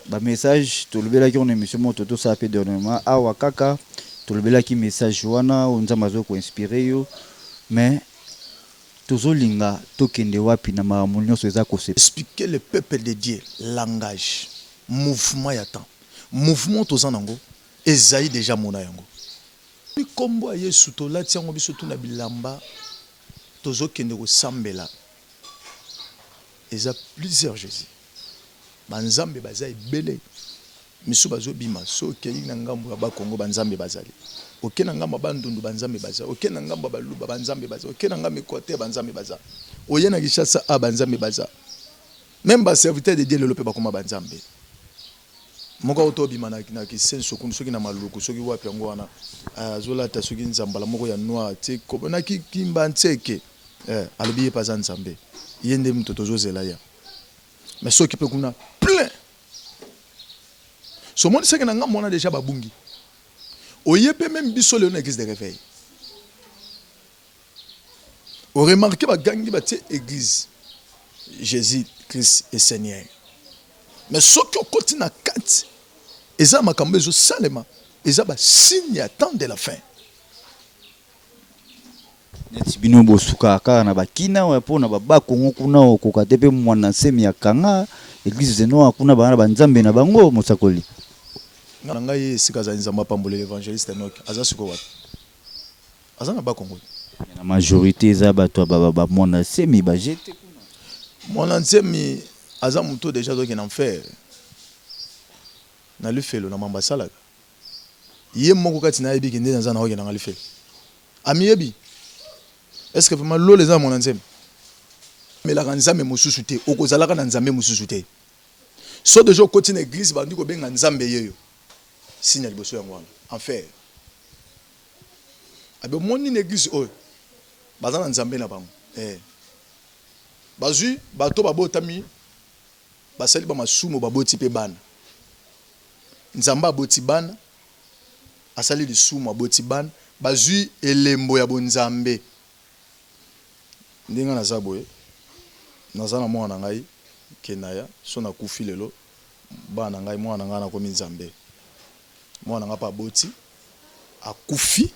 ba message tolobelaki on émission moto to ça fait dernièrement awa kaka tolobelaki message wana onza mazo ko inspirer yo mais tozolinga tokende wapi na makambo nyonso eza kose expliquer le peuple de Dieu langage mouvement ya temps mouvement toza nango ezayi déjà mona yango mi kombo ya Yesu tolati yango biso tuna bilamba tozokende kosambela eza plusieurs Jésus banzambe baza ebele misu bazobima so okei na ngambo ya bakongo banzambe bazali okei na ngambo bandundu banzambe baza okei na ngambo baluba banzambe baza okei na ngambo Équateur banzambe baza oye na Kinshasa a banzambe baza même ba serviteur de Dieu le lope bakoma banzambe moko otobima na kisenso kundu soki na maluku soki wapi yango wana azolata soki nzambala moko ya noir te kobona kimba nteke alobi pas nzambe yende mto tozozela ya mais soki pe kuna plein so monde seke na ngambo wana déjà babungi oyepe même biso le na église de réveil o remarqué ba gangi ba te église Jésus Christ est Seigneur mais soki okoti na kati eza makambo ezo salema eza ba signe ya temps de la fin neti bino bosuka kaka na bakina wapo na baba kongo kuna okoka te pe mwana nsemi ya kanga église zeno kuna bana banzambe na bango mosakoli na ngai sika za nzamba pambole l'évangéliste Enoch aza siko wapi aza na bakongo na majorité eza bato ba mwana nsemi ba jete kuna mwana nsemi aza muto déjà doki na enfer na lufelo na mamba salaka ye moko kati na yebi kende na hoke na lufelo ami yebi est-ce que vraiment lo les gens mwana nsemi mais la nzambe mususu te okozalaka na nzambe mususu te so de jour continue église bandi ko benga nzambe yeyo signe liboso yango wana enfer abe moni na église oyo bazana nzambe na bango bazui bato babotami basali ba masumo baboti pe bana nzamba aboti bana asali lisumu aboti bana bazui elembo ya bonzambe ndinga na zaboye nazana mwana ngai kenaya so na kufi lelo bana ngai mwana ngai na komi nzambe mwana nga pa boti akufi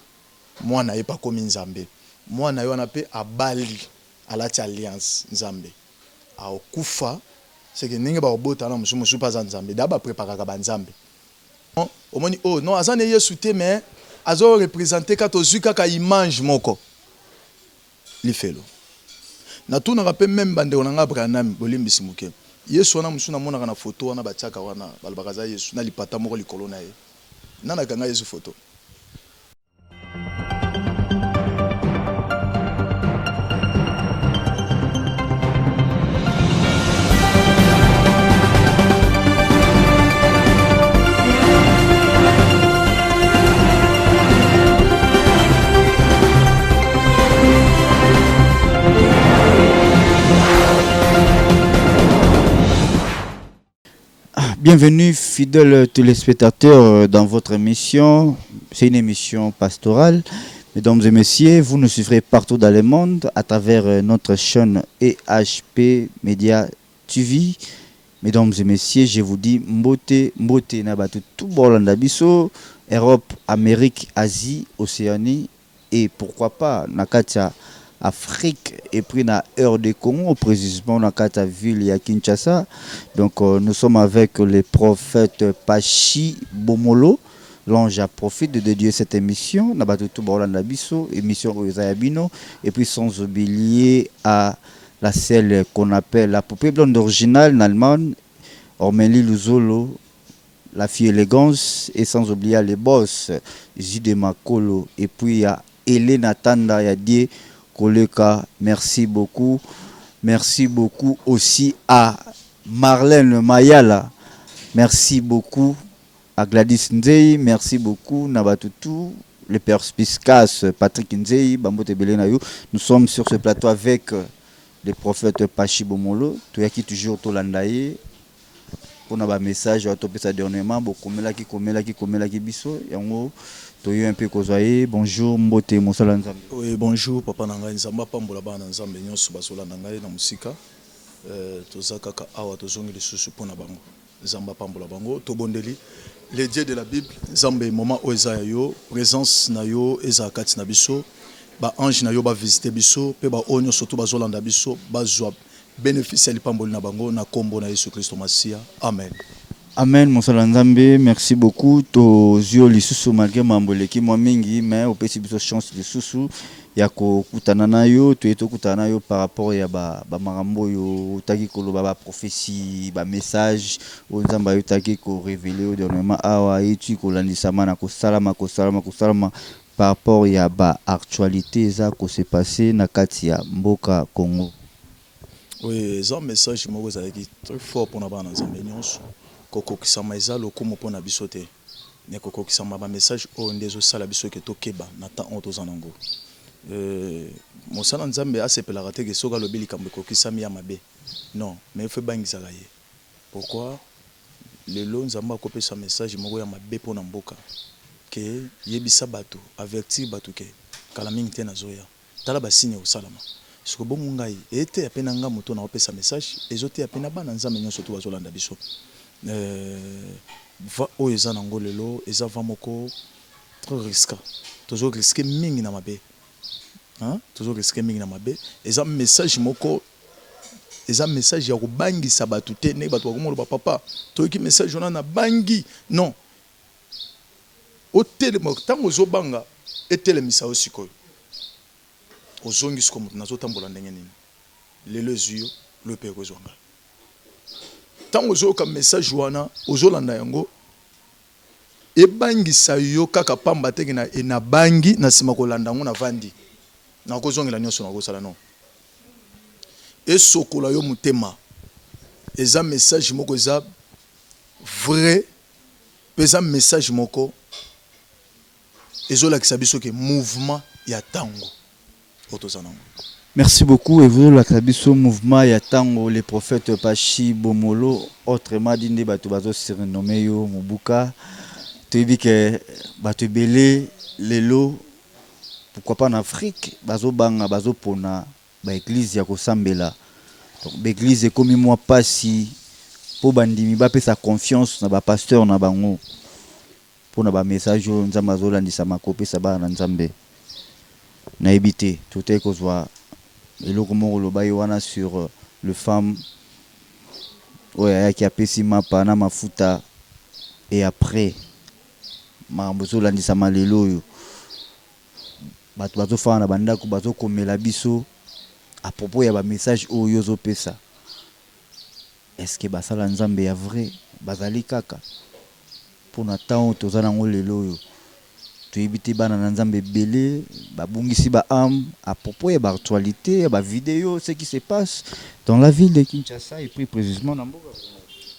mwana ye pa komi nzambe mwana yo na pe abali alati alliance nzambe akufa c'est que ninge ba obota na musu pa za nzambe da ba préparer ka nzambe omoni oh non azane Yesu te mais azo représenter ka tozuka ka image moko lifelo na tuna ka pe même bande onanga Abraham bolimbisi muke Yesu wana musu na mona na photo wana batiaka wana balbaka za Yesu na lipata moko likolo na ye nana kanga Yesu photo. Bienvenue fidèles téléspectateurs dans votre émission. C'est une émission pastorale. Mesdames et messieurs, vous nous suivrez partout dans le monde à travers notre chaîne EHP Media TV. Mesdames et messieurs, je vous dis mbote na batu tout bolanda biso, Europe, Amérique, Asie, Océanie et pourquoi pas Nakatia Afrique et puis na heure de Congo, précisément dans la ville à Kinshasa. Donc nous sommes avec le prophète Pachi Bomolo. L'ange a profité de dédier cette émission. Nabatutu Borlanda Biso, émission Oyazayabino. Et puis sans oublier à la celle qu'on appelle la poupée blonde originale en Allemagne, Ormélie Luzolo, la fille élégance. Et sans oublier les boss, Zide Makolo. Et puis à Elena Tanda Yadie. Koleka, merci beaucoup. Merci beaucoup aussi à Marlène Mayala. Merci beaucoup à Gladys Nzei. Merci beaucoup Nabatutu, le père Spiskas, Patrick Nzei, Bambote Belenayo. Nous sommes sur ce plateau avec le prophète Pachi Bomolo. Tu as qui toujours Tolandaye. On a un message à topé ça dernièrement. Komela ki biso. Yango. Un peu bonjour Mbote Mosala Nzambe. Oui, bonjour papa Nanga Nzamba pambola bana Nzambe nyonso basola Nanga na musika tozaka ka awa tozongi lisusu pona bango. Zamba pambola bango to bondeli les dieux de la Bible Zambe moment oza yo présence na yo ezakati na biso ba ange na yo ba visiter biso pe ba onyo surtout ba zolanda biso ba zwa bénéfice li pamboli na bango na kombo na Yesu Kristo Masia amen. Amen, Monsala Nzambe, merci beaucoup. To zio lisusu malgré mamboleki mwa mingi, mais opesi biso chance lisusu ya kokutana na yo, to eto kutana yo par rapport ya ba marambo yo taki koloba ba prophétie, ba message, o Nzamba yo taki ko révéler au dernièrement awa etu ko landisama na ko salama par rapport ya ba actualité za ko se passer na kati ya mboka Congo. Oui, ça message moko za ki très fort pour na bana Nzambe nyonso. Koko kisama eza lokumu pona biso te ne koko kisama ba message o ndezo sala biso ke tokeba na temps on tozanango mosala Nzambe asepelaka te ke soka lobeli kambo kokisami ya mabe non mais fe bangisa ye pourquoi lelo Nzambe akopesa message moko ya mabe pona mboka ke yebisa bato avertir bato ke kala mingi te nazoya tala basine osalama siko bomu ngai ete apena nga moto na opesa message ezote apena bana Nzambe nyonso to bazolanda biso va o eza nango lelo eza va moko très risqué toujours risqué mingi na mabe hein toujours risqué mingi na mabe eza message moko eza message ya kobangisa bato te ne bato bakomolo papa toki message ona na bangi non hôtel mo tango zo banga etele misa osikoyo ozongi siko moto nazotambola ndenge nini lelo zuyo le pe kozonga tango zo ka message wana ozolanda yango ebangisa yo kaka pamba teke na ena bangi na sima kolanda ngo na vandi na kozongela nyonso na kosala non esokola yo mutema eza message moko eza vrai pesa message moko ezolakisa biso ke mouvement ya tango otozanango. Merci beaucoup. Et vous, la Kabiso mouvement, il y a tant les prophètes Pachi, Bomolo, autrement dit, bato bazo surnommé yo Mubuka. Tu dis que bato belé, lelo, pourquoi pas en Afrique, bazo banga, bazo pona, ba église ya kosambela. Donc l'église est comme moi pas si pour bandimi ba pe sa confiance na ba pasteur na bango. Pour na ba message nzamba zo landisa makope sa ba na nzambe. Na ebité, tout est kozwa et le comment le baïwana sur le femme ouais qui a payé ma pana ma futa et après ma bozo landi sama lelo yo bato bazo fana banda ko bazo komela biso à propos ya ba message o yozo pesa est-ce que basala nzambe ya vrai bazali kaka pour na temps tozana ngo lelo yo tu éviter bana nzambe belé babungisi ba âme à propos ya ba actualité ya ba vidéo ce qui se passe dans la ville de Kinshasa et puis précisément na mboka.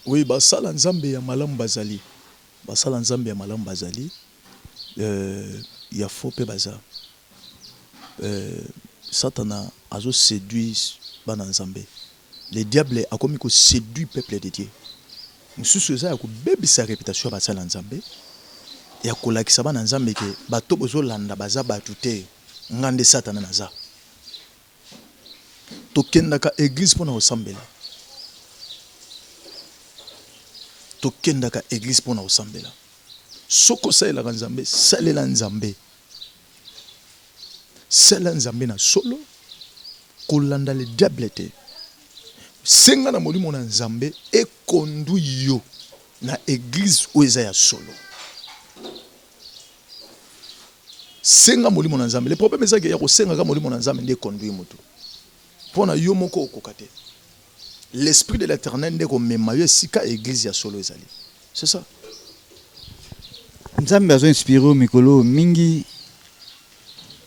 Oui basala nzambe ya malamu bazali basala nzambe ya malamu bazali ya faux pe baza Satana azo séduit bana nzambe le diable a commis ko séduit peuple de Dieu mususu eza ya ko bebisa réputation basala nzambe ya kolakisa bana nzambe ke bato bozolanda baza batu te ngande Satana naza tokendaka église pona osambela tokendaka église pona osambela soko salela nzambe salela nzambe sala nzambe na solo kolanda le diable te senga na molimo na nzambe e conduit yo na église oeza ya solo senga molimo na nzambe le problème est que ya ko senga ka molimo na nzambe ndé conduit moto pona yo moko okokate l'esprit de l'Éternel ndé ko mema yo sika église ya solo ezali c'est ça Nzambe azo inspiré mikolo mingi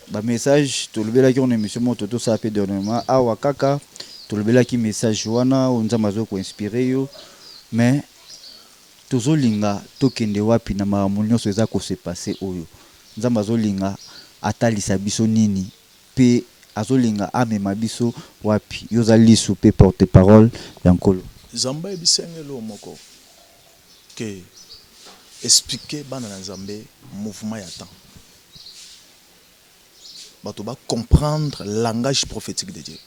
ba message to lobela ki on émission moto to ça peut dernièrement awa kaka to lobela ki message wana nzambe azo ko inspiré yo mais tozolinga tokende wapi na makambo nyonso eza ko se passer oyo nzambe azolinga atalisa biso nini pe azolinga amema biso wapi yozali su pe porte parole ya nkolo nzambe ebisengelo moko ke expliquer bana na nzambe mouvement ya temps bato ba comprendre langage prophétique de Dieu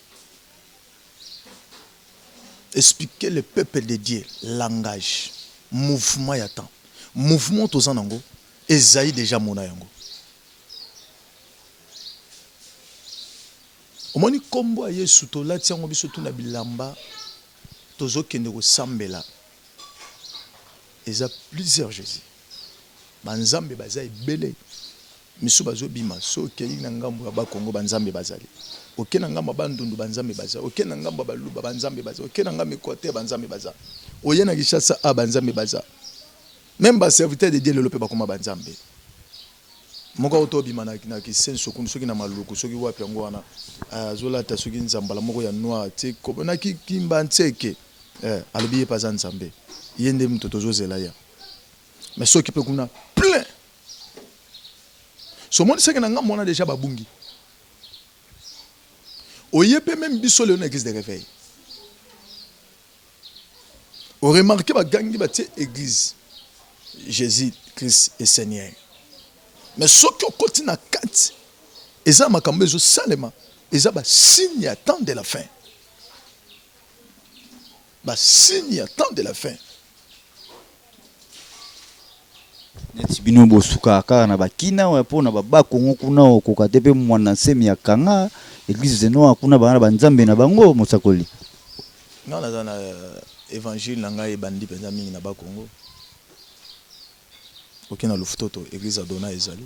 expliquer le peuple de Dieu langage mouvement ya temps mouvement toza nango ezai déjà mona yango omoni kombo ya Yesu tolati yango biso tuna bilamba tozokende kosambela eza plusieurs Jésus banzambe baza ebele misu bazobima so okei na ngambo ya bakongo banzambe bazali oke na ngambo bandundu banzambe baza oke na ngambo baluba banzambe baza oke na ngambo Équateur banzambe baza oye na Kinshasa a banzambe baza même ba serviteur de Dieu le lope bakoma banzambe moko otobima na kisenso kundu soki na maluku soki wapi yango wana azolata soki nzambala moko ya noir te kobona kimba nteke alobi ye paza nzambe yende mto tozozela ya mais soki pe kuna plein so monde seke na ngam mona déjà babungi oye pe même biso le na église de réveil o remarqué ba gangi ba tie église Jésus Christ est Seigneur mais ce qui continue à 4 eza makambo ezo salema eza ba signe ya temps de la fin ba signe ya temps de la fin neti bino bosuka kaka na bakina wa pona baba kongo kuna okoka te pe mwana semi ya kanga église zeno kuna bana banzambe na bango mosakoli ngana za na évangile na ngai bandi penza mingi na bakongo okena lufutoto église adona ezali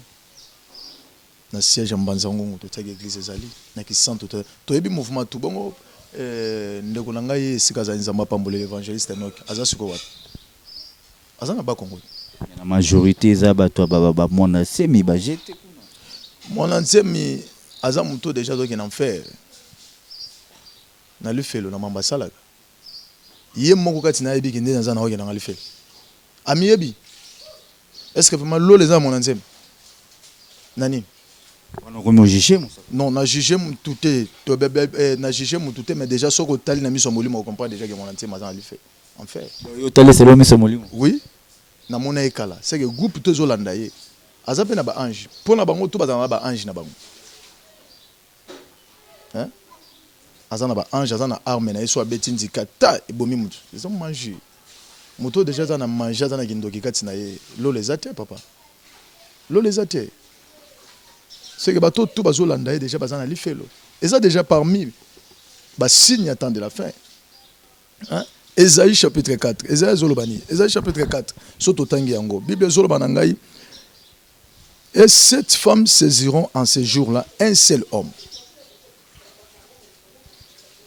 na siège mbanza ngongo to tagi église ezali na kisanto to yebi mouvement tout bongo ndeko na ngai esika za nzamba pambole l'évangéliste Enoch aza siko wapi aza na bakongo la majorité za bato ba mwana semi ba jete kuna mwana semi aza muto déjà doki na enfer na lufelo na mamba salaka ye moko kati na yebi kinde na hoye na lufelo ami yebi est-ce que vraiment l'eau les a mon semi nani on a jugé non na jugé mututé to na jugé mututé mais déjà soko tali na miso molimo on comprend déjà que mon semi aza na lufelo en fait yo tali c'est le miso molimo oui na mona ekala c'est que groupe to zolanda ye aza pe na ba ange pona bango to bazana ba ange na bango hein aza na ba ange aza na arme na yeso abeti ndika ta ebomi mutu ils ont mangé moto déjà za na manger za na kindoki kati na ye lo les até papa lo les até c'est que bato to bazolanda ye déjà bazana lifelo eza déjà parmi ba signe attend de la fin hein Esaïe chapitre 4. Esaïe Zolobani. Esaïe chapitre 4. Soto tangi yango. Bible Zolobanangai. Et 7 femmes saisiront en ces jours-là un seul homme.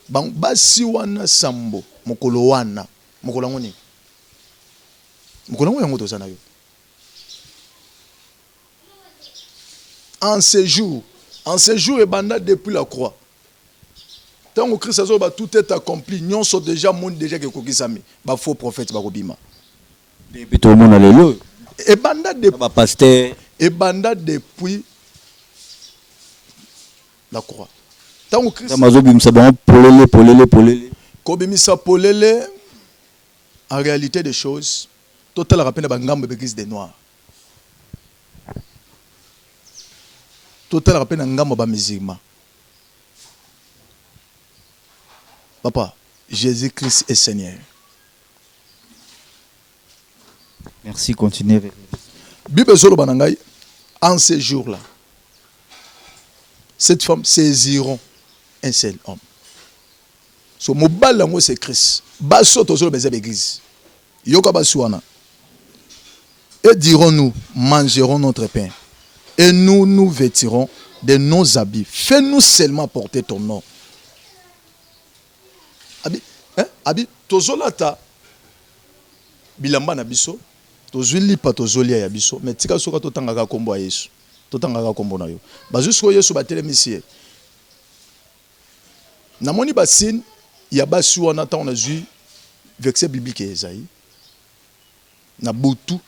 Bang basi wana sambo. Mokolo wana. Mokolo ngoni. Mokolo ngoni yango tozana yo. En ces jours. En ces jours et banda depuis la croix. Tant que Christ a tout est accompli, nous sommes déjà monde déjà que kokisami, ba faux prophète ba kobima. Depuis tout le monde alléluia. Et banda de ba pasteur et banda depuis la croix. Tant que Christ mazobimisa ba polele. Kobimisa polele en réalité des choses, total rappel ba ngambo église des noirs. Total rappel ngambo ba musulman. Papa, Jésus-Christ est Seigneur. Merci, continuez. Bible Zolobanangai, en ces jours-là, cette femme saisiront un seul homme. So mobile lango c'est Christ. Baso tozolo bezé l'église. Yoka basuana. Et dirons-nous, mangerons notre pain. Et nous nous vêtirons de nos habits. Fais-nous seulement porter ton nom. Abi tozolata bilamba na biso tozuli pa tozolia ya biso mais tika soka totangaka kombo ya Yesu totangaka kombo na yo bazusko Yesu batelemisi na moni basine ya basi wana ta on a vu verset biblique Esaïe na butu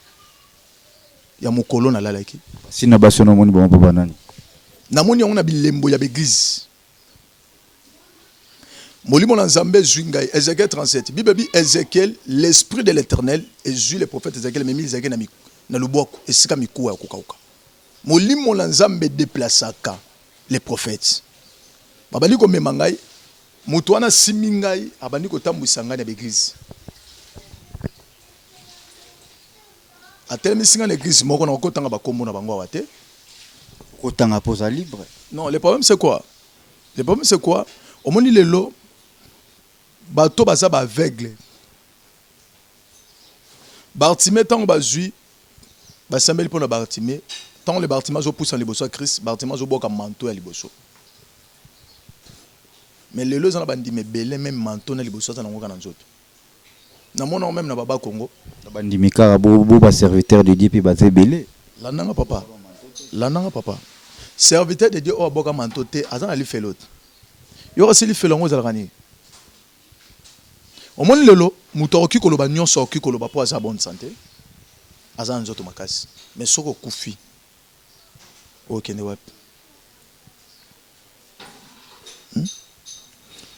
ya mokolo na lalaki sina basi na moni bon papa nani na moni on a bilembo ya l'église. Molimo na Nzambe zwingai Ézéchiel 37. Bible dit Ézéchiel l'esprit de l'Éternel ezui le prophète Ézéchiel memi Ézéchiel na luboko esika mikuwa ya kokauka. Molimo na Nzambe déplaçaka les prophètes. Babali ko memangai mutu wana simingai abandi ko tambwisa ngai na église. atelemi singa l'église moko na kotanga ba kombo na bango wate. Kotanga posa libre. Non, le problème c'est quoi? Le problème c'est quoi? Au moni lelo bato baza ba aveugle. Bartimée tango bazui ba sambeli pona Bartimée, tango le Bartimée zo pousse en liboso Christ, Bartimée zo boka manteau ya liboso. Mais lelo zana bandi me belé même manteau na liboso za nango kana nzoto. Na mona même na baba Congo, Na bandi mikara bo ba serviteur de Dieu puis ba belé. la nanga papa. La nanga papa. Serviteur de Dieu o boka manteau te azana li fait l'autre. Yo aussi li fait longo za rani. Au moins lelo muto oki koloba nyonso oki koloba po aza bonne santé. Aza nzoto makasi. Mais soko kufi. Okende wap.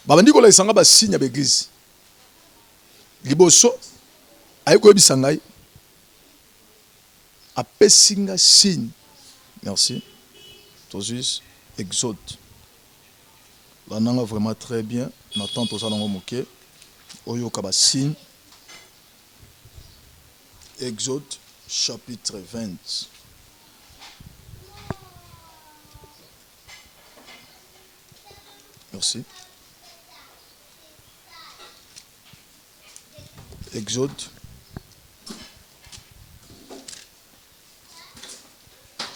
Babandi kola isanga ba signe ya l'église. Liboso ayiko bisangai. Apesinga signe. Merci. Tosus Exode. La nanga vraiment très bien. N'attend tout ça dans mon moquet. Oyo kaba signe. Exode chapitre 20. Merci. Exode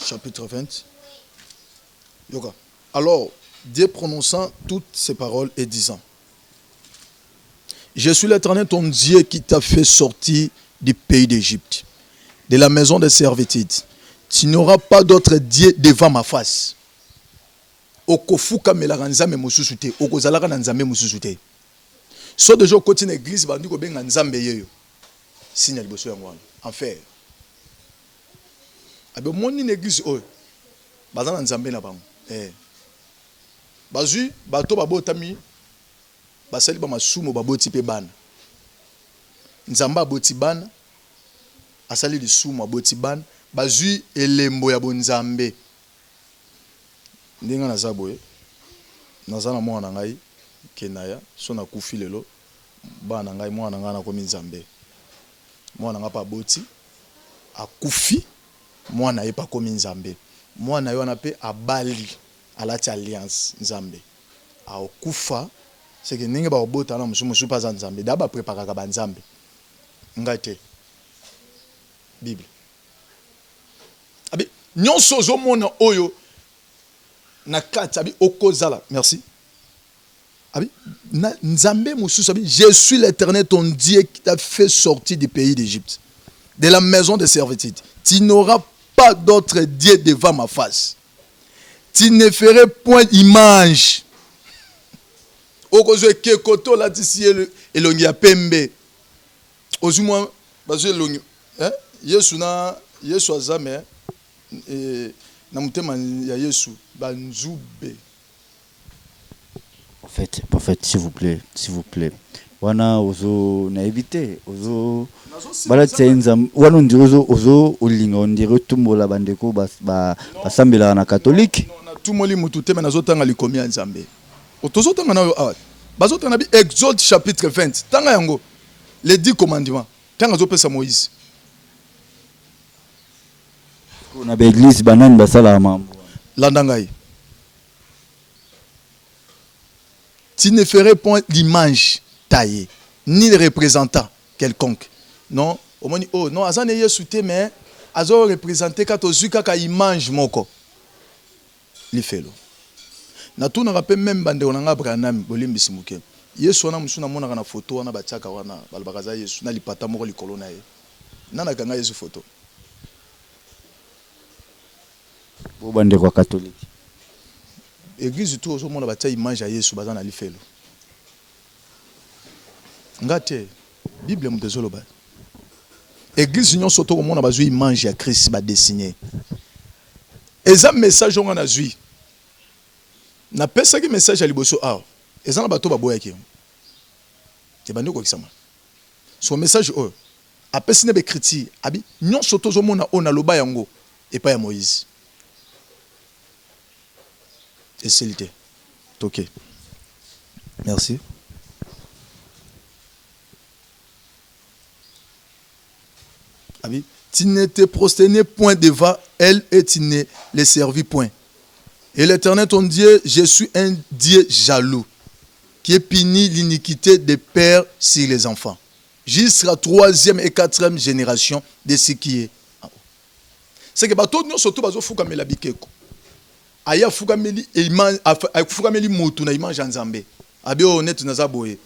chapitre 20. Yoga. Alors, Dieu prononçant toutes ces paroles et disant: Je suis l'Éternel ton Dieu qui t'a fait sortir du pays d'Égypte, de la maison de servitude. Tu n'auras pas d'autre Dieu devant ma face. Okofuka melaranzame mususute, okozalaka na nzambe mususute. So déjà au côté de l'église, bandi ko benga nzambe yeyo. Signe liboso yango wana. Enfer. Abe moni l'église oyo. Bazana nzambe na bango. Bazui bato babotami basali ba masumo baboti pe bana. Nzamba aboti bana. Asali lisumo aboti bana. Bazui elembo ya bonzambe. Ndinga naza boye. Naza na mwana ngai kenaya so na kufi lelo bana ngai mwana ngai na komi nzambe. Mwana nga pa boti akufi mwana ye pa komi nzambe. Mwana yo na pe abali alati alliance nzambe. A okufa c'est que ninge ba obota na musu pa za nzambe da ba préparaka ba nzambe. Ngate Bible. Abi nyonso zo mona oyo na kati abi okozala. Merci. Abi nzambe musu abi je suis l'Éternel ton Dieu qui t'a fait sortir du pays d'Égypte, de la maison de servitude. Tu n'auras pas d'autre Dieu devant ma face. Tu ne ferai point image. Okozwe ke koto la tisi elongi ya pembe. Ozumwa bazo elongi Yesu azame na mutema ya Yesu banzube. Prophète, s'il vous plaît. Wana ozo na éviter, ozo bala tsenza wana ondire ozo olinga ondire tumbola bandeko ba sambela na catholique. Non na tumoli mutu te mais nazotanga likomi ya nzambe. Otozotanga na yo awa. Bazotanga bi Exode chapitre 20. Tanga yango les 10 commandements. Tanga zo pesa Moïse. On a l'église banane basala mambo. Landangai. Tu ne ferais point l'image taillée, ni le représentant quelconque. Non, au moins, oh non, azane Yesu te mais azo représenter quand ozu kaka image moko. Li felo. Na tout na rappelle même bande onanga Branham bolimbisi muke. Yesu wana musuna mona kana photo wana bachaka wana balbakaza Yesu na lipata moko likolo na ye. Nana kanga Yesu photo. Bo bande kwa catholique. Église tout au monde batia image à Yesu bazana li felo. Ngate Bible mu dezolo ba. Église union soto ko mona bazui image ya Christ ba dessiner. Eza message on a zui. Na pesa ki message à liboso a. Eza na bato ba boya ki. Te bandi ko kisama. Son message o apesine be critique abi union soto zo mona ona loba yango et pas ya Moïse. Et c'est l'idée. Ok. Merci. Abi, tu ne te prosternais point devant elle et tu ne les servis point. Et l'Éternel ton Dieu, je suis un Dieu jaloux, qui est puni l'iniquité des pères sur les enfants, jusqu'à 3e et 4e génération de ce qui est. C'est que bato nous surtout bazo fuka mela bikeko. Aya fuka meli iman fuka meli mutu na iman janzambe. Abi honnête na za boye.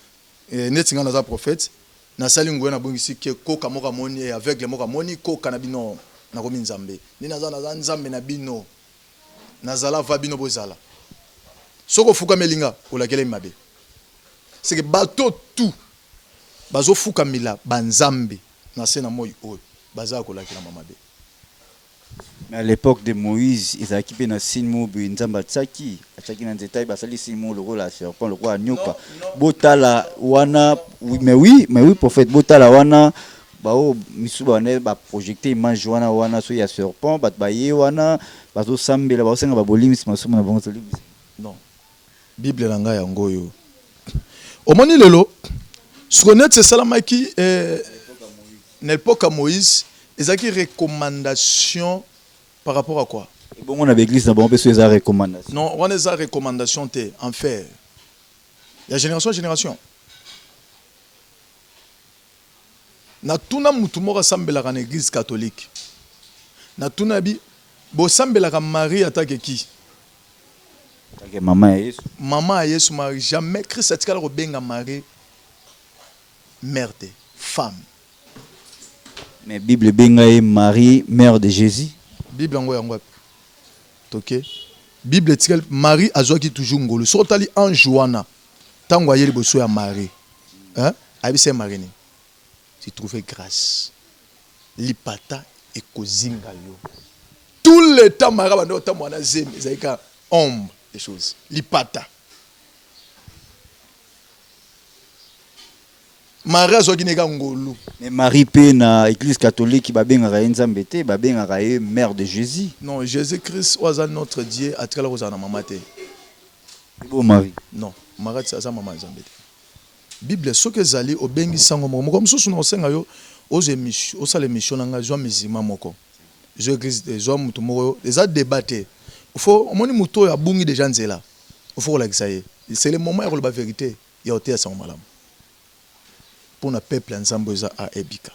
Net nga na za prophète. Na sali ngwe na bongisi ke ko kamoka moni aveugle moka moni ko kanabino na komi nzambe. Ni na za nzambe na bino. Nazala va bino bozala. Soko fuka melinga olakele mabe. C'est que bato tout bazo fuka mila banzambe na sena moyi oyo baza kolakela mamabe. Mais à l'époque de Moïse, ils avaient na signe bu nzamba tsaki, ataki na nzeta basali signe le rôle la serpent, le roi nyoka. Botala wana oui prophète botala wana bao misuba ne ba projecter image wana so ya serpent bat baye wana bazo sambela ba senga ba bolimis masumu na bango toli. Non. Bible langa yango yo. Omoni lelo sikonet c'est salamaki l'époque à Moïse, ils ont une recommandation par rapport à quoi? Bon, on a l'église d'abord, parce que c'est une recommandation. Non, on a une recommandation en fait. Il y a génération. Na tuna mutu moko sambelaka na église catholique. Na tuna bi bo sambelaka Marie atake ki? Atake maman Yesu. Maman Yesu Marie jamais Christ a tikala ko benga Marie mère de femme. Mais Bible benga Marie mère de Jésus. Bible yango toke. Bible tikala Marie azwaki toujours ngolo. So tali ange wana tango ayeli boso ya Marie. Hein? Abi c'est Marie ni. Tu trouvais grâce. Lipata et kozinga yo. Tout le temps Marie bando ta mwana zeme ezalika ombre des choses. Lipata. Marie azoki neka ngolu. Mais Marie pe na église catholique ba benga nzambe te, ba benga mère de Jésus. Non, Jésus-Christ oza notre Dieu atikala ko za na mama te. Bon Marie. Non, Marie ça maman nzambe te. Bible soki ezali obengi sango moko mosusu na osenga yo ozo émission osala émission nanga zo mizima moko zo église zo mutu moko eza débatté il faut omoni mutu ya bungi déjà nzela il faut la kisaye c'est le moment ya ko la vérité ya otea sa malamu pour na peuple nzambo eza a ebika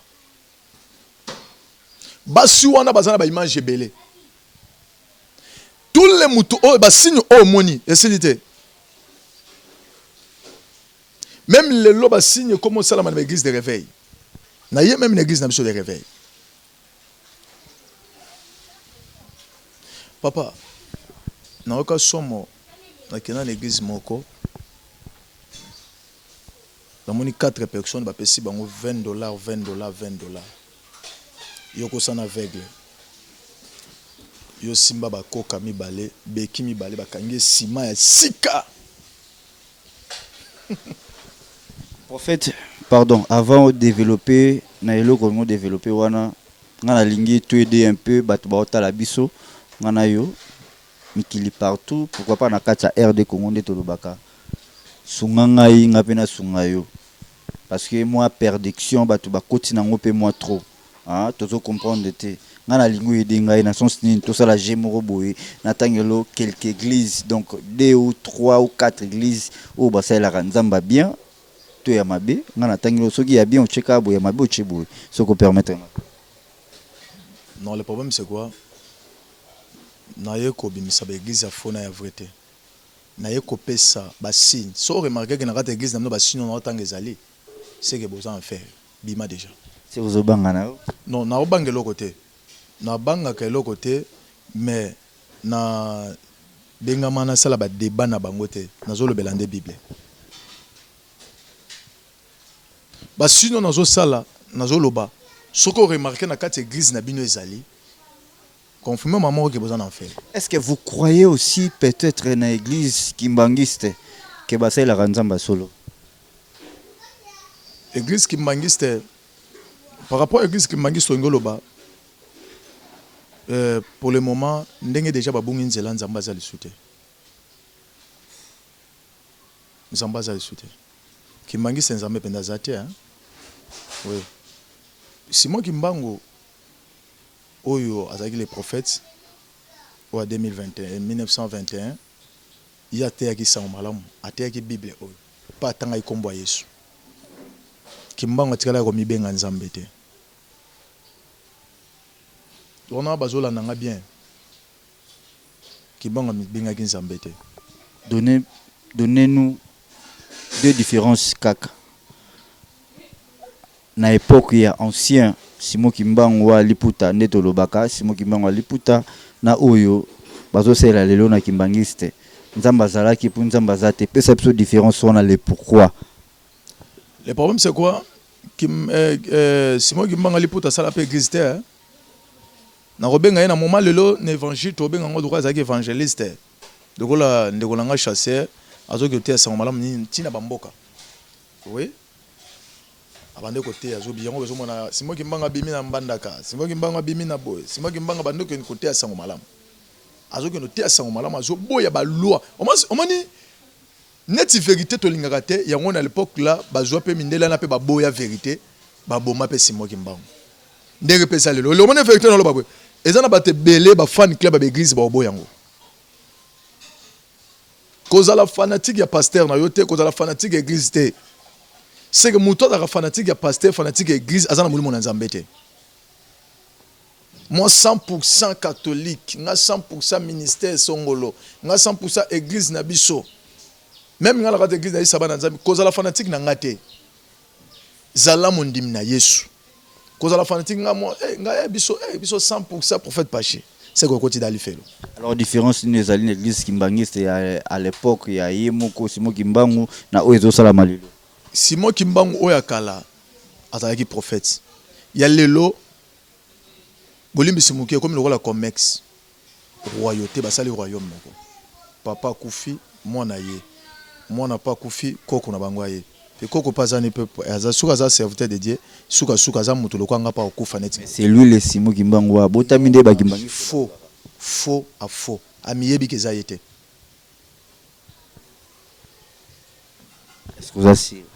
basi wana bazana ba image belé tous les mutu o ba signe o moni esilité. Même les lobes signent comme ça dans l'église de réveil. Il y a même une église de réveil. Papa, dans le cas dans l'église moko, dans 4 personnes, bah pesi bango $20, $20. Yoko sana aveugle. Yo simba ba koka mi balé, beki mi balé ba kangi sima ya sika. Prophète, pardon, avant de développer, naïlo comment développer wana, ngana lingi tu aider un peu, batu baota la biso, ngana yo, mikili partout, pourquoi pas na kacha RD Congo de Tolobaka, sungangai ngapena sungayo, parce que moi perdiction batu bakoti nango pe moi trop, ah, tozo comprendre te, ngana lingo aider ngai na sens ni to sala gemoro boye, na tangelo quelques églises, donc 2 ou 3 ou 4 églises où basa la nzamba bien. Tu es mabé, ngana tangilo soki ya bien ocheka bo ya mabé ochebo ce qu'on permettre. Non, le problème c'est quoi? Naye ko bimisa ba église ya fona ya vérité. Naye ko pesa ba signe. So remarquer que na kata église na ba signe on tanga ezali. C'est que besoin en faire. Bima déjà. C'est vous obanga na. Non, na obanga lo côté. Na banga ka lo côté mais na benga mana sala ba débat na bango te. Na zo lo belande Bible. Bah sinon nazo sala nazo loba soko remarquer na quatre église na bino ezali confirmer maman que besoin en faire. Est-ce que vous croyez aussi peut-être na église kimbangiste que basai la nzamba solo? Église kimbangiste par rapport à église kimbangiste ngoloba pour le moment ndenge déjà babungi nzela nzamba za lisute. Nzamba za lisute. Kimbangiste nzambe penda zate hein. Oui. Simon Kimbango, oyo azaki les prophètes en 1921 il a teyaki sango malamu ateyaki bible oyo pa atanga ikombo ya Yesu kimbango atikala ko mibenga nzambe te on a bazola nanga bien kimbango mibenga ki nzambe te. Donnez-nous deux différences kaka na époque ya ancien Simon Kimbangu wa liputa ndeto lobaka Simon Kimbangu wa liputa na oyo bazosela lelo na kimbangiste nzamba zalaki pour nzamba zate pesa biso différence on a le pourquoi. Le problème c'est quoi Simon Kimbangu wa liputa sala pe église na robenga na moment lelo na évangile to benga ngo droit zaki évangéliste dokola ndekola nga chasseur azoki te sa malamu ni tina bamboka oui abande côté azobi yango bezo mona Simon Kimbangu bimi na mbandaka Simon Kimbangu bimi na boy Simon Kimbangu bande ko côté ya sango malamu azoki no te sango malamu azo boya ba loi omoni net vérité to lingaka te yango na l'époque là bazwa pe mindela na pe ba boya vérité ba boma pe Simon Kimbangu ndenge pe ça lelo le omoni vérité na lo ba boy ezana ba te belé ba fan club ba église ba boya yango cause la fanatique ya pasteur na yote cause la fanatique église te c'est que muto da fanatique ya pasteur fanatique église azana mulimo na nzambe te. Moi 100% catholique, nga 100% ministère songolo, nga 100% église na biso. Même nga la église na isaba na nzambe cause la fanatique na ngate. Zala mondim na Yesu. Cause la fanatique nga mo nga biso 100% prophète Paché. C'est quoi côté dali felo. Alors différence ni ezali na église kimbangiste à l'époque ya Yemoko Simon Kimbangu na oyo sala malilo. Simon Kimbangu oya kala azalaki prophète. Ya lelo bolimbi simuki comme le roi la comex royauté basali royaume moko. Papa kufi mwana ye. Mwana pa kufi koko na bango ye. Pe koko pazani peuple azasuka za serviteur de Dieu suka za mutu lokanga pa okufa net. C'est lui le Simon Kimbangu wa botami nde ba Kimbangu. Faux à faux. Amiyebi keza yete. Est-ce que vous assirez?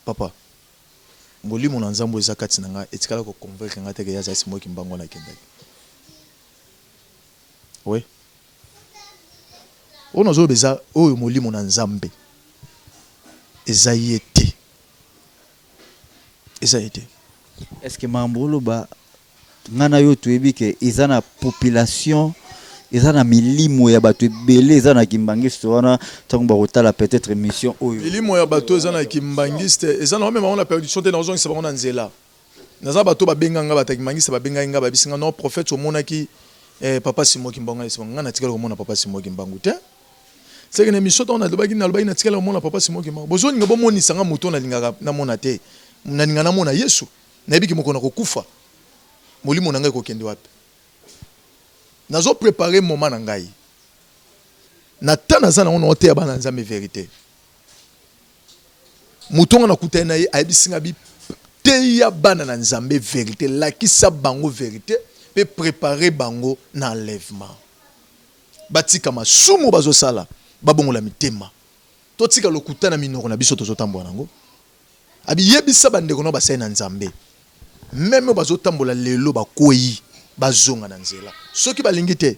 Papa molimo na nzambo eza kati na nga etikala ko convaincre nga teke ya za Simon Kimbangu na kendaki. Oui. On ozo beza oyo molimo na nzambe eza yete. Est-ce que mambolo ba ngana yo tuebi ke izana population ezana milimo ya bato ebele ezana kimbangiste wana tango bakotala peut-être mission oyo milimo ya bato ezana kimbangiste ezana même on a perdu chanter dans zone c'est pas on nzela naza bato babenga nga batakimbangiste babenga nga babisinga non prophète omonaki papa Simon Kimbangu na nga na tikala komona papa Simon Kimbangu te c'est que mission on a lobaki na tikala komona papa Simon Kimbangu bozoni nga bomonisa nga moto na lingaka na mona te na linga na mona Yesu na ebiki moko na kokufa molimo na ngai ko kende wapi nazo préparer moment na ngai na tana za na on ote ya bana nzambe vérité mutonga na kutana na ye abisinga bi te ya bana na nzambe vérité lakisa bango vérité pe préparer bango na enlèvement batika masumu bazo sala babongola mitema to tika lokutana minoko na biso tozo tambola nango abi yebisa bandeko no basai na nzambe même bazo tambola lelo bakoyi bazonga na nzela soki balingi te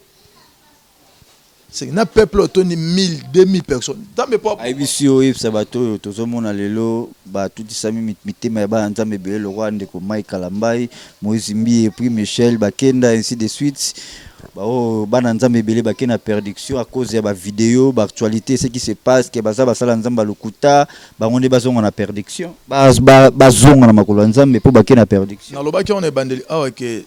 c'est na peuple otoni 1000 2000 personnes tambe pas aibisio yebisa bato tozomona lelo ba tuti sami mitema ya ba nzambe bele le roi ndeko Mike Kalambai Moïse Mbi et puis Michel Bakenda ainsi de suite bana nzambe bele bakena perdiction à cause ya ba vidéo ba actualité ce qui se passe que baza basala nzamba lokuta bangonde bazonga na perdiction bazonga na makolo nzambe po bakena perdiction na lobaki on est bandeli que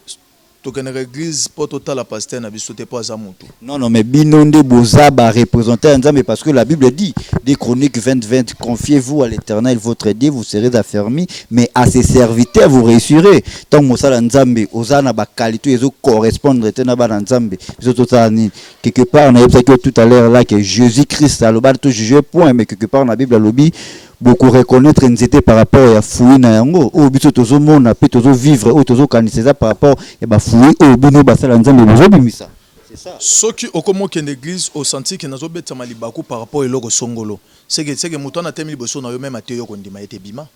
tokena église pour total la pasteur na biso te pas amutu. Non mais binonde boza ba représenter nzambe parce que la Bible dit des Chroniques 20:20 confiez-vous à l'Éternel votre Dieu vous serez affermis mais à ses serviteurs vous réussirez tant mosala nzambe ozana ba qualité ezo correspondre tena ba nzambe biso totani quelque part on a dit tout à l'heure là que Jésus-Christ a le bal tout juger point mais quelque part dans la Bible lobby beaucoup reconnaître nzete par rapport à fouiller na yango o biso tozo mona pe tozo vivre o tozo kanisa par rapport ya ba fouiller o bino basala nzambe bozo bimisa c'est ça soki okomo kende église au senti que nazo beta malibaku par rapport eloko songolo c'est que muto na temi liboso na yo même ateyo kondima ete bima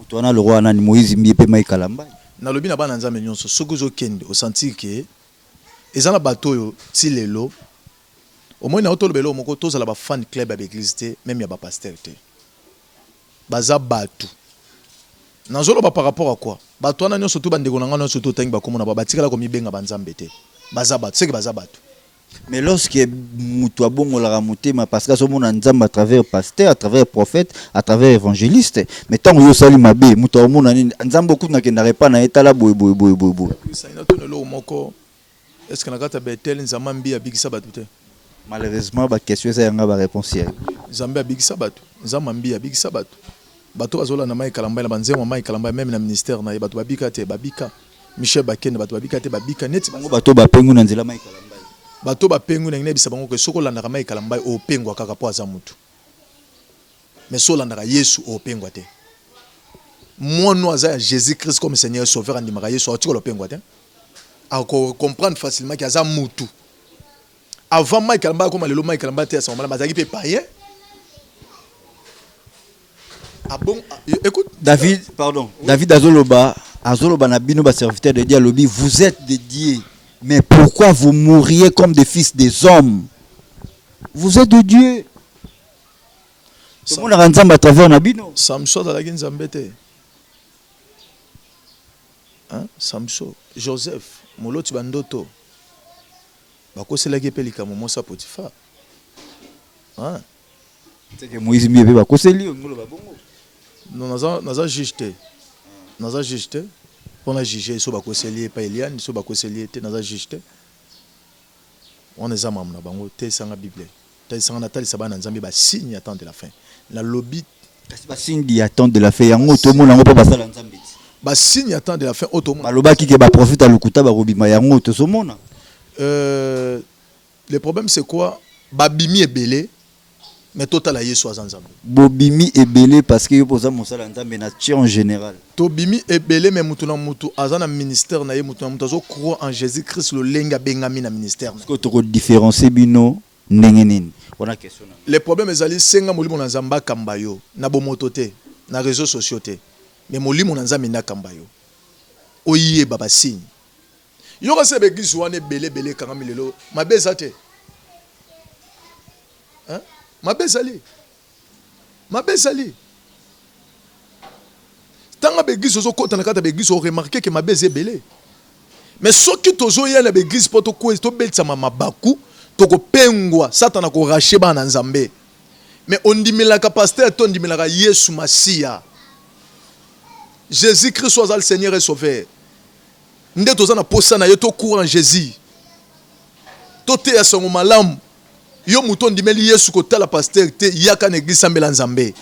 Mutu wana le roi nani Moïse Miepe Mai Kalamba. Na lobi na bana nzambe nyonso soki zo kende au sentir que ezana bato yo ti lelo au moins na otolobelo moko tozala ba fan club ya l'église te même ya ba pasteur te. Baza bato. Nazolo ba par rapport à quoi? Bato wana nyonso to bandeko na ngana nyonso to tangi ba komona ba batikala ko mibenga banzambe te. Baza bato, c'est que baza bato. Mais lorsque mutu abongo la mutema parce que somona nzamba à travers pasteur, à travers prophète, à travers évangéliste, mais tant yo sali mabe, mutu omona nzamba ku na kenda repa na etala boy. Ça ina to lo moko. Est-ce que na kata betel nzamba mbi abikisa bato te? Malheureusement ba question ça yanga ba réponse ya. Nzamba abikisa bato, nzamba mbi abikisa bato. Bato bazola na mai kalamba na banzema mai kalamba même na ministère na bato babika te babika. Michel Bakene bato babika te babika net bango bato ba pengu na nzela mai kalamba. Bato ba pengu na ngine bisa bango ke soko landa mai kalamba o pengwa kaka po aza mutu. Mais so landa Yesu o pengwa te. Moi no aza Jésus Christ comme Seigneur sauveur andimaka Yesu o tiko lo pengwa te. A comprendre facilement que aza mutu. Avant mai kalamba comme lelo mai kalamba te sa mala bazaki pe païen. Ah bon, écoute David Azoloba na bino ba serviteur de Dieu lobi vous êtes dédiés. Mais pourquoi vous mourriez comme des fils des hommes? Vous êtes de Dieu. Tout le monde a ensemble à travers Nabino. Samson dans la Ginzambete. Hein? Samson, Joseph, Moloti Bandoto. Bako c'est la gepelika Momosa Potiphar. Hein? C'est que Moïse Miebe bako c'est lui ngolo babongo. Non, naza jugé. Naza jugé. On a jugé sur Bakoselier, pas Eliane, sur Bakoselier, on a jugé. On est amam na bango, te sanga Bible. Te sanga natali sabana nzambe ba signe attend de la fin. La lobby kasi ba signe di attend de la fin yango to mona ngo pa basala nzambe. Ba signe attend de la fin oto mona. Baloba ki ke ba prophète alukuta ba robima yango to so mona. Le problème c'est quoi? Babimi ebele. Mais total aye so azanzambe. Bobimi ebele parce que yo poza mosala nzambe na tie en général. Tobimi ebele mais mutu na mutu azana ministère na ye mutu na mutu azo croire en Jésus-Christ le lenga bengami na ministère. Parce que to différencier bino ndenge nini. On a question. Le problème ezali senga molimo na nzamba kambayo na bomoto te na réseaux sociaux te. Mais molimo na nzambe na kambayo. Oyiye baba signe. Yo ka sebe gisu wane bele kanga milelo mabeza te. Hein? Mabezali. Tanga begiso zo kota na kata begiso remarquer que mabeze belé. Mais soki tozo ya na begiso poto ko to belsa mabaku to ko pengwa satana ko rache ba na nzambe. Mais on dimela ka pasteur to ndimela ka Yesu Masia. Jésus Christ soit le Seigneur et Sauveur. Nde toza na posa na yo to courant Jésus. To te ya songo malamu. Yo muto ndimeli Yesu kotala pasteur te yaka na église sambela nzambe.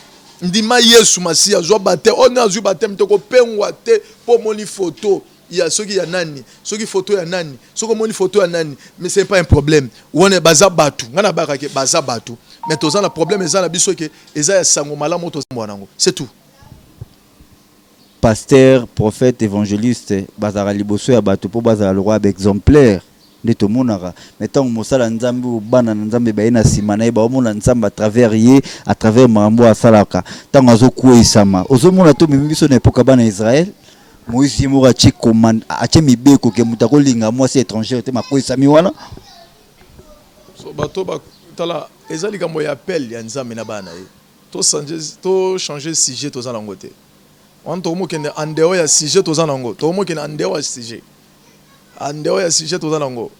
Ndima Yesu Masia zo bate on a zu bate mtoko pengwa te po moni photo ya soki ya nani soki photo ya nani soko moni photo ya nani mais c'est pas un problème on est baza batu ngana baka ke baza batu mais toza na problème eza na biso ke eza ya sango malamu to mwanango c'est tout. Pasteur, prophète, évangéliste bazara liboso ya batu po bazara le roi exemplaire. De tout monde mais tant mosala nzambe ou bana nzambe ba ina simana ba omona nzambe à travers ye à travers mambo asalaka tant azo kuisama ozomona to mimiso na epoka bana Israël Moïse mora chi commande a chi mibeko ke mutako linga moi c'est étranger te makuisami wana so bato ba tala ezali kambo ya appel ya nzambe na bana ye to changer sujet to za lango te on to mo kende andeo ya sujet to za lango to mo kende andeo ya sujet. Andeo ya sujet toza nango.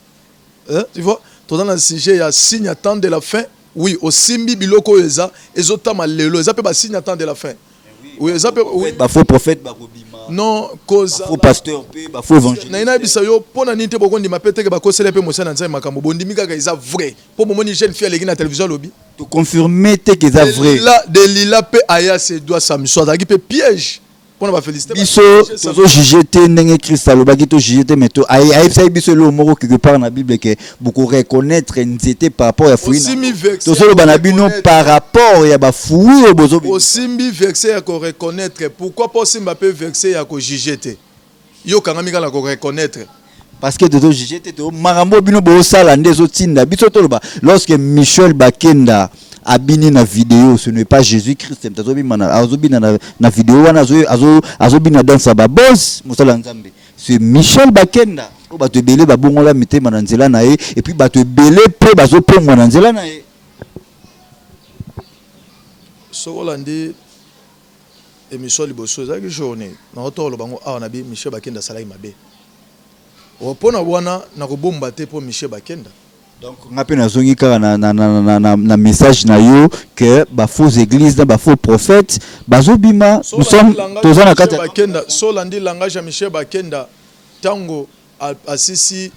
Tu vois, toza na sujet ya signe attend de la fin. Oui, au simbi biloko eza ezotama lelo eza pe ba signe attend de la fin. Oui, eza pe oui. Ba faux prophète ba robima. Non, cause ba faux pasteur pe ba faux évangéliste. Na ina bisa yo pona ninte bokondi mapete ke ba kosele pe mosana nzai makambo bondimi kaka eza vrai. Po momoni jeune fille legi na télévision lobby. To confirmer te que ça vrai. Là de lila pe aya se doit Samson azaki pe piège. Biso tozo juger te ndenge Christ alobaki to juger te mais to ay ça biso le moko quelque part na Bible que beaucoup reconnaître nzete par rapport à fruit tozo lo bana bino par rapport ya ba fruit bozo osimbi vexé ya ko reconnaître pourquoi pas simba peut vexé ya ko juger te yo kanga mika la ko reconnaître parce que tozo juger te to marambo bino bo sala ndezo tinda biso to loba lorsque Michel Bakenda abini na vidéo, ce n'est pas Jésus-Christ. Azobina na vidéo wana azobina dans sa boss musala nzambe. C'est Michel Bakenda. O ba te belé ba bongola mitema na nzela na ye et puis ba te belé pe ba zo pongwa na nzela na ye. So Hollande émission liboso za ki journée na otolo bango a na bi Michel Bakenda salai mabe. O pona wana na ko bomba te po Michel Bakenda. Donc ngape na zongi kaka na message na yo que ba faux église na ba faux prophète bazobima nous sommes tozana kata Bakenda so landi langage ya Michel Bakenda tango asisi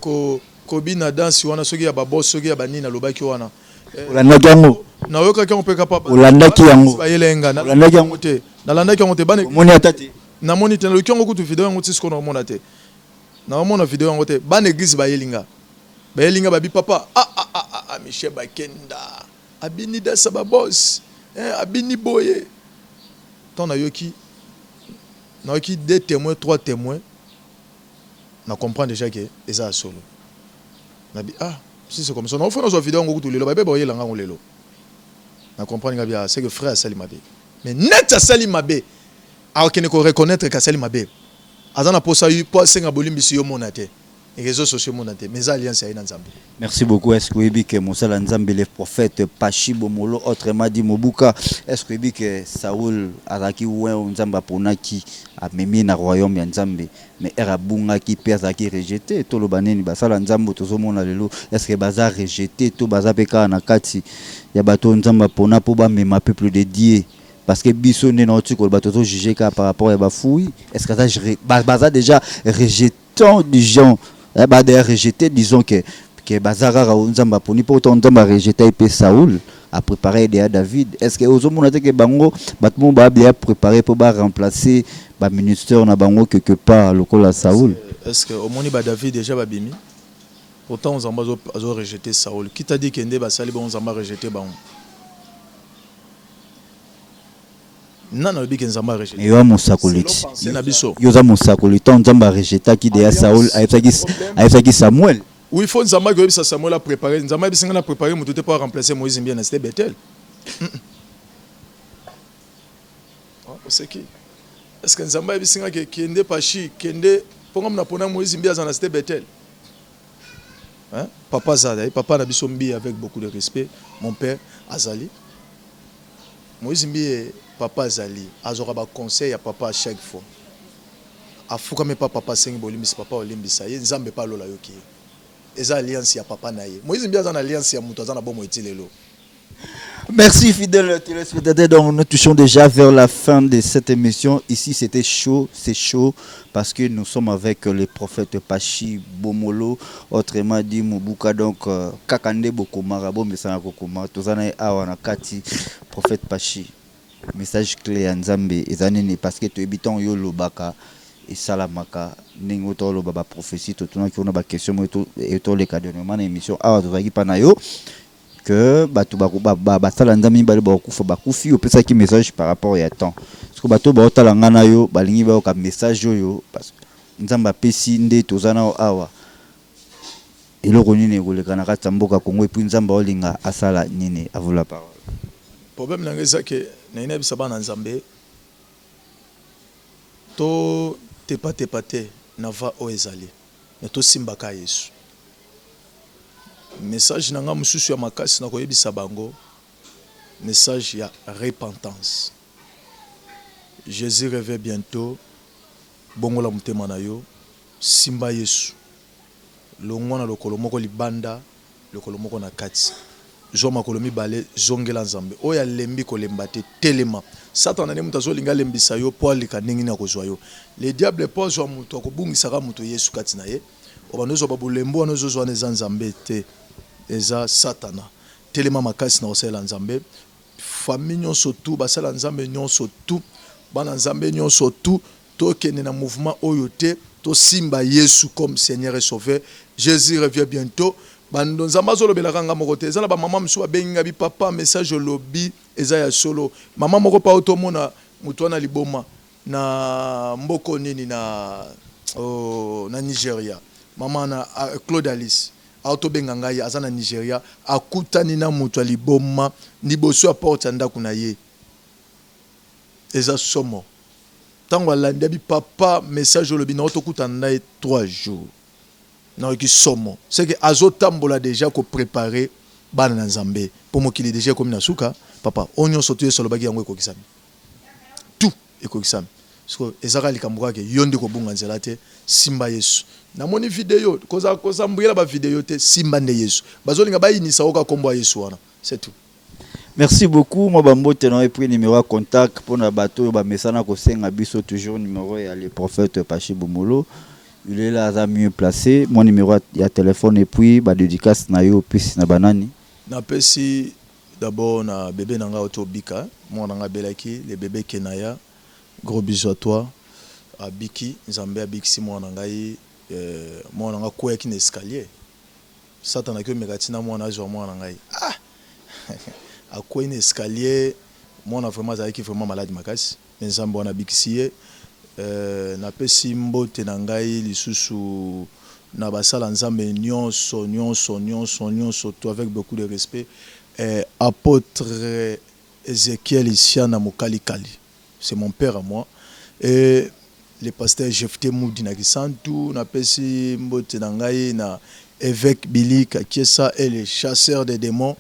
ko bina dansi wana soki ya babo soki ya banina lobaki wana olandaki yango na yoka ki on peut capable olandaki yango bayelenga na olandaki yango te na landaki yango te bane moni atati na moni te na yoki yango kutu video yango tisiko na mona te na mona video yango te bane église bayelinga babi papa Michel Bakenda abini da saba boss abini boye tant na yoki deux témoins trois témoins na comprend déjà que eza solo na bi si c'est comme ça on fait nos vidéos ngo kutulelo ba boye langa ngolelo na comprendre nga bien c'est que frère Sali Mabe mais net Sali Mabe a aucun ko reconnaître que Sali Mabe azana posa yu po senga bolimbisi yo monate les réseaux sociaux monate mais alliance ya nzambe. Merci beaucoup. Est-ce que vous que Moussala Nzambe le prophète Pachi Bomolo autrement dit Mobuka est-ce que que Saoul azaki oué Nzamba ponaki a memi na royaume ya Nzambe mais era bunga ki pesa ki rejeté to lo baneni basala Nzambo tozomona lelo est-ce que baza rejeté to baza peka na kati ya bato Nzamba pona po ba mema peuple dédié parce que biso ne na otiko bato to juger ka par rapport à bafouille est-ce que ça baza déjà rejetant du gens bah d'ailleurs rejeté disons que bazara Nzamba poni po to Nzamba rejeté pe Saoul a préparé déjà David est-ce que ozomona te que bango batmo ba bien préparé pour ba remplacer ba ministère na bango quelque part lokola Saoul est-ce que au moni ba David déjà ba bimi pourtant Nzamba azo rejeté Saoul qui t'a dit que ndé ba sali bon Nzamba rejeté bango nana bi que Nzamba rejeté yo mosakoliti c'est na biso yo za mosakoliti Nzamba rejeté qui déjà Saoul ayebaki Samuel. Oui, il faut Nzamba que Samuel a préparé. Nzamba a préparé, mais tout est pas remplacer Moïse bien, c'était Bethel. C'est qui? Est-ce que Nzamba a dit que Kende Pachi, Kende, pour qu'on a Moïse bien, c'était Bethel. Papa Zada, papa n'a bisombi avec beaucoup de respect. Mon père Azali. Moïse bien, papa Azali. Azora ba conseil à papa à chaque fois. Afuka me papa 5 bolimbis papa olimbisa. Nzambe pas lola yoki. Eza alliance ya papa naye. Moïse Mbia zana alliance ya mutu azana bomo etilelo. Merci fidèles téléspectateurs, donc nous touchons déjà vers la fin de cette émission. Ici c'était chaud, c'est chaud parce que nous sommes avec le prophète Pachi Bomolo, autrement dit Mobuka, donc Kakande Bokomara, bon message Kokoma, tozana awana kati prophète Pachi. Message clé à Nzambe ezanene parce que tu habitant yo lobaka et salamaka ningo to lo baba prophétie to tuna ki on a ba question et to le cadre na émission awa tozaki pana yo que bato ba sala Nzambe ba kufa ba kufi opesa ki message par rapport ya temps parce que bato ba otala ngana yo balingi ba ka message yo parce que Nzamba pesi nde tozana awa eloko nini ekolekana kati mboka Kongo et puis Nzamba olinga asala nini à vous la parole. Problème na ngeza ke na ina bisaba na Nzambe to tepate na va o ezali na to simbaka Yesu message na nga mususu ya makasi na koyebisa bango message ya repentance. Jésus revient bientôt bongola mutema na yo simba Yesu longwana lokolo moko libanda lokolo moko na kati Zoma kolomi bale zongela Nzambe oya lembi kolemba te telema Satan ne mutu azolinga lembisa yo po alika ningi na kozwa yo le diable pose wa mutu akobungisaka mutu Yesu kati na ye obanozo babulembo wanozo zwa neza Nzambe te eza Satana telema makasi na osela Nzambe famille nyonso tu basala Nzambe nyonso tu bana Nzambe nyonso tu tokende na mouvement oyo te to simba Yesu comme Seigneur et Sauveur. Jésus revient bientôt. Bando Nzamba zolo belaka nga moko te ezala ba mama msuwa benga bi papa message lobby eza ya solo mama moko pa otomona mutu na liboma na mboko nini na na Nigeria mama na Claude Alice auto bengangai azana Nigeria akutani na mutu aliboma liboso ya porte ya ndako na ye eza somo tango alandi bi papa message olobi na otokutana na ye 3 jours na ki somo c'est que azotambola déjà ko préparer bana na Nzambe pour mokili déjà comme na suka papa onyo soto yeso lobaki yango ekokisami tout ekokisami parce que ezaka likambo ke yonde ko bunga nzela te simba Yesu na moni vidéo koza mbuyela ba vidéo te simba nde Yesu bazolinga bayinisa oka kombo Yesu wana c'est tout. Merci beaucoup. Moi, Bambote, non, et puis numéro de contact pour nos bateaux, message na kosenga biso toujours numéro ya le prophète Pachi Bomolo. Il est là, ça mieux placé. Mon numéro ya téléphone et puis ba dédicace na yo puis na banani. Na pesi d'abord na bébé nanga otobika, moi nanga belaki, le bébé Kenaya. Gros bisous à toi. À Biki, Nzambe à Biki moi nanga moi nanga quoi qui escalier. Satan a que megatina moi na zo moi nanga. Ah. À quoi un escalier, moi on a vraiment qui vraiment malade makasi. Nzambe on a Biki na pesi mbote nangai lisusu na basala Nzambe nyonso tout avec beaucoup de respect. Apôtre Ézéchiel Isiana Mokali Kali. C'est mon père à moi. Et le pasteur Jefté Moudi na Kisantu, na pesi mbote nangai na évêque Billy Kakiesa et les chasseurs des démons.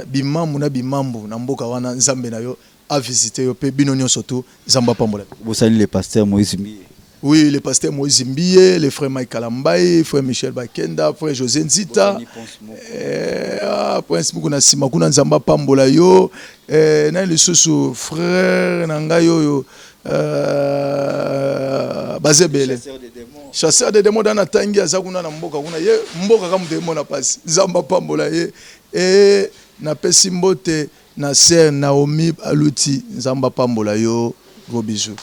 Bimambu na bimambu na mboka wana Nzambe na yo a visité yo pe binonyo soto Zamba Pambola. Vous saluez le pasteur Moïse Mbiye. Oui, le pasteur Moïse Mbiye, le frère Michael Ambaye, frère Michel Bakenda, frère José Nzita. Prince Mukuna Simakuna Zamba Pambola yo, na le soso frère nangayo yo Bazebele. Chasseur de démons dans Natangi azakuna na mboka kuna ye mboka comme démon na passe. Zamba Pambola ye et na pesi mbote na sœur Naomi Aluti Zamba Pambola yo, gros bisous.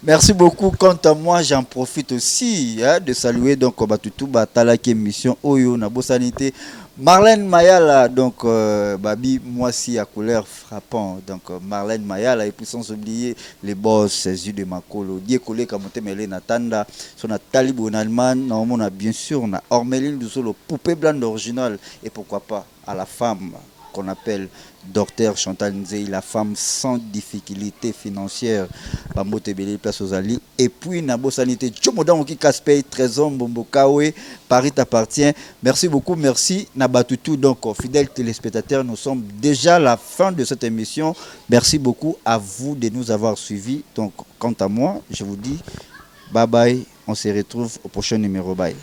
Merci beaucoup. Quant à moi, j'en profite aussi de saluer donc Batutu Batala qui émission Oyo Nabo Sanité. Marlène Mayala, donc Babi, moi aussi à couleur frappant. Donc Marlène Mayala, et puis sans oublier les boss, ses yeux de Makolo, Diekolé Kamote Mele Natanda, son Talibou Nalman, on a bien sûr, on a Ormeline du solo, poupée blanche originale, et pourquoi pas à la femme qu'on appelle Docteur Chantal Nzei, la femme sans difficulté financière, Bambote Belé, place aux alliés. Et puis Nabo Sanité, Tchomodan Oki Kaspey, Trésor Mbombokawe, Paris t'appartient. Merci beaucoup, merci Nabatutu. Donc, fidèles téléspectateurs, nous sommes déjà à la fin de cette émission. Merci beaucoup à vous de nous avoir suivis. Donc, quant à moi, je vous dis bye bye. On se retrouve au prochain numéro. Bye.